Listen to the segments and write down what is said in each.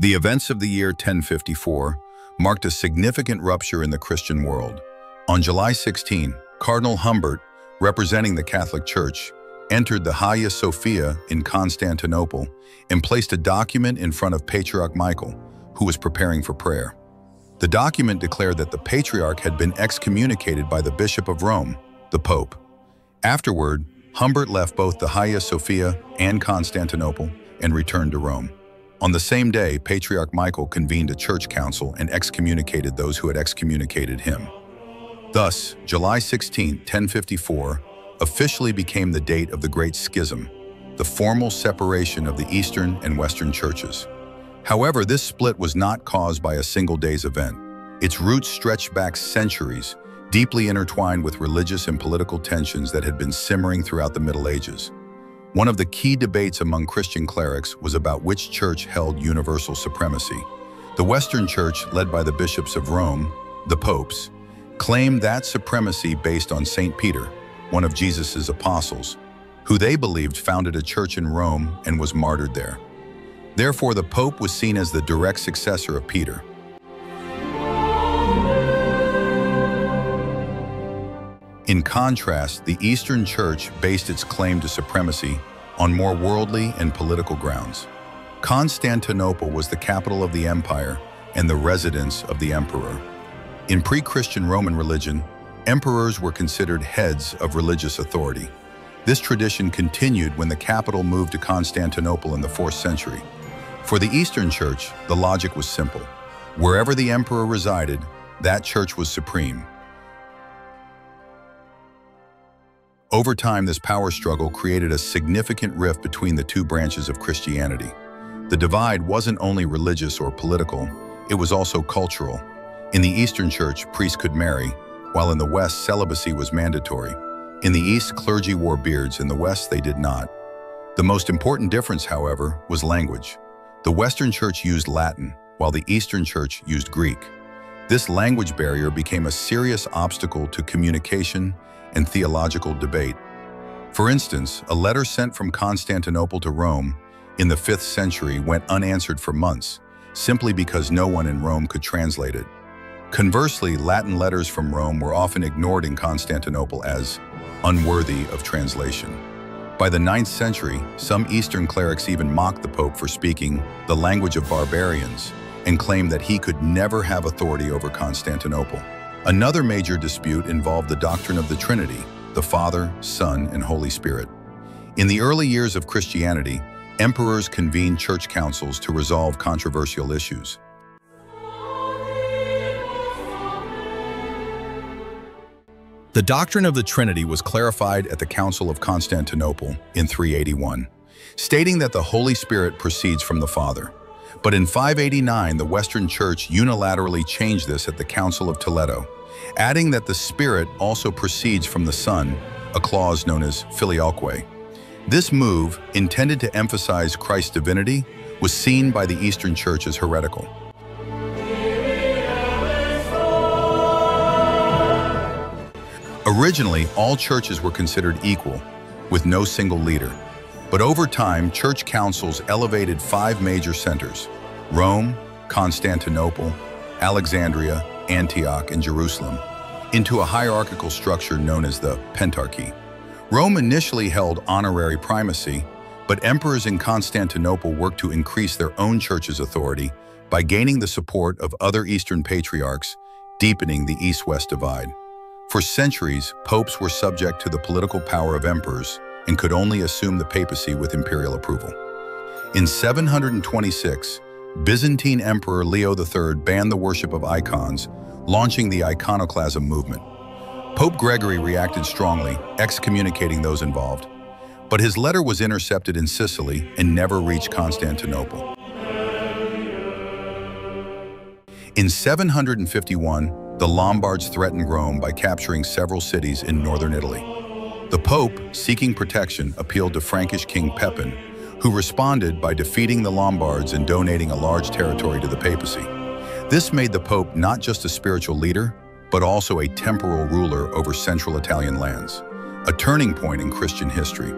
The events of the year 1054 marked a significant rupture in the Christian world. On July 16, Cardinal Humbert, representing the Catholic Church, entered the Hagia Sophia in Constantinople and placed a document in front of Patriarch Michael, who was preparing for prayer. The document declared that the Patriarch had been excommunicated by the Bishop of Rome, the Pope. Afterward, Humbert left both the Hagia Sophia and Constantinople and returned to Rome. On the same day, Patriarch Michael convened a church council and excommunicated those who had excommunicated him. Thus, July 16, 1054, officially became the date of the Great Schism, the formal separation of the Eastern and Western churches. However, this split was not caused by a single day's event. Its roots stretched back centuries, deeply intertwined with religious and political tensions that had been simmering throughout the Middle Ages. One of the key debates among Christian clerics was about which church held universal supremacy. The Western Church, led by the bishops of Rome, the popes, claimed that supremacy based on St. Peter, one of Jesus' apostles, who they believed founded a church in Rome and was martyred there. Therefore, the Pope was seen as the direct successor of Peter. In contrast, the Eastern Church based its claim to supremacy on more worldly and political grounds. Constantinople was the capital of the empire and the residence of the emperor. In pre-Christian Roman religion, emperors were considered heads of religious authority. This tradition continued when the capital moved to Constantinople in the 4th century. For the Eastern Church, the logic was simple. Wherever the emperor resided, that church was supreme. Over time, this power struggle created a significant rift between the two branches of Christianity. The divide wasn't only religious or political, it was also cultural. In the Eastern Church, priests could marry, while in the West, celibacy was mandatory. In the East, clergy wore beards, in the West, they did not. The most important difference, however, was language. The Western Church used Latin, while the Eastern Church used Greek. This language barrier became a serious obstacle to communication and theological debate. For instance, a letter sent from Constantinople to Rome in the 5th century went unanswered for months, simply because no one in Rome could translate it. Conversely, Latin letters from Rome were often ignored in Constantinople as unworthy of translation. By the 9th century, some Eastern clerics even mocked the Pope for speaking the language of barbarians and claimed that he could never have authority over Constantinople. Another major dispute involved the doctrine of the Trinity, the Father, Son, and Holy Spirit. In the early years of Christianity, emperors convened church councils to resolve controversial issues. The doctrine of the Trinity was clarified at the Council of Constantinople in 381, stating that the Holy Spirit proceeds from the Father. But in 589, the Western Church unilaterally changed this at the Council of Toledo, adding that the Spirit also proceeds from the Son, a clause known as Filioque. This move, intended to emphasize Christ's divinity, was seen by the Eastern Church as heretical. Originally, all churches were considered equal, with no single leader. But over time, church councils elevated 5 major centers: Rome, Constantinople, Alexandria, Antioch, and Jerusalem, into a hierarchical structure known as the Pentarchy. Rome initially held honorary primacy, but emperors in Constantinople worked to increase their own church's authority by gaining the support of other Eastern patriarchs, deepening the East-West divide. For centuries, popes were subject to the political power of emperors and could only assume the papacy with imperial approval. In 726, Byzantine Emperor Leo III banned the worship of icons, launching the iconoclasm movement. Pope Gregory reacted strongly, excommunicating those involved. But his letter was intercepted in Sicily and never reached Constantinople. In 751, the Lombards threatened Rome by capturing several cities in northern Italy. The Pope, seeking protection, appealed to Frankish King Pepin, who responded by defeating the Lombards and donating a large territory to the papacy. This made the Pope not just a spiritual leader, but also a temporal ruler over central Italian lands, a turning point in Christian history.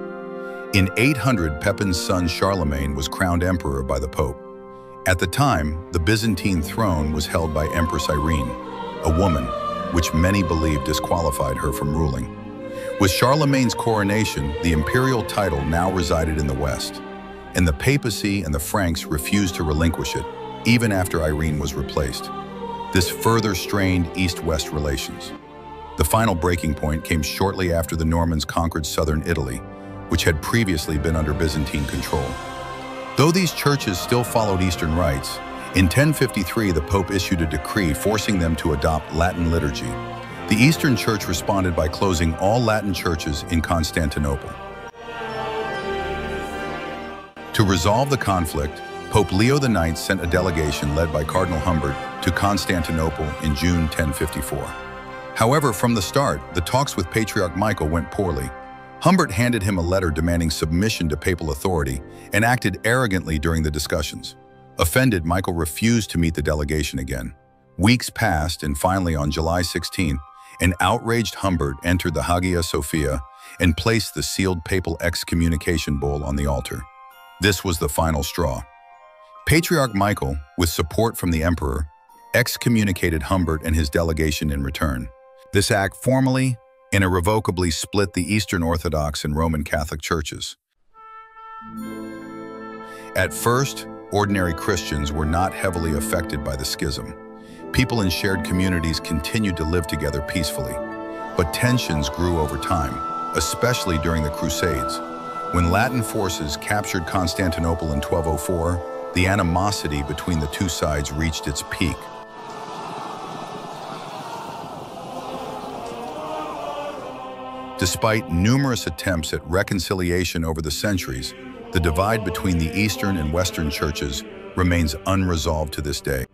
In 800, Pepin's son Charlemagne was crowned emperor by the Pope. At the time, the Byzantine throne was held by Empress Irene, a woman, which many believe disqualified her from ruling. With Charlemagne's coronation, the imperial title now resided in the West, and the papacy and the Franks refused to relinquish it, even after Irene was replaced. This further strained East-West relations. The final breaking point came shortly after the Normans conquered southern Italy, which had previously been under Byzantine control. Though these churches still followed Eastern rites, in 1053 the Pope issued a decree forcing them to adopt Latin liturgy. The Eastern Church responded by closing all Latin churches in Constantinople. To resolve the conflict, Pope Leo IX sent a delegation led by Cardinal Humbert to Constantinople in June 1054. However, from the start, the talks with Patriarch Michael went poorly. Humbert handed him a letter demanding submission to papal authority and acted arrogantly during the discussions. Offended, Michael refused to meet the delegation again. Weeks passed, and finally on July 16, an outraged Humbert entered the Hagia Sophia and placed the sealed papal excommunication bull on the altar. This was the final straw. Patriarch Michael, with support from the emperor, excommunicated Humbert and his delegation in return. This act formally and irrevocably split the Eastern Orthodox and Roman Catholic churches. At first, ordinary Christians were not heavily affected by the schism. People in shared communities continued to live together peacefully, but tensions grew over time, especially during the Crusades. When Latin forces captured Constantinople in 1204, the animosity between the two sides reached its peak. Despite numerous attempts at reconciliation over the centuries, the divide between the Eastern and Western churches remains unresolved to this day.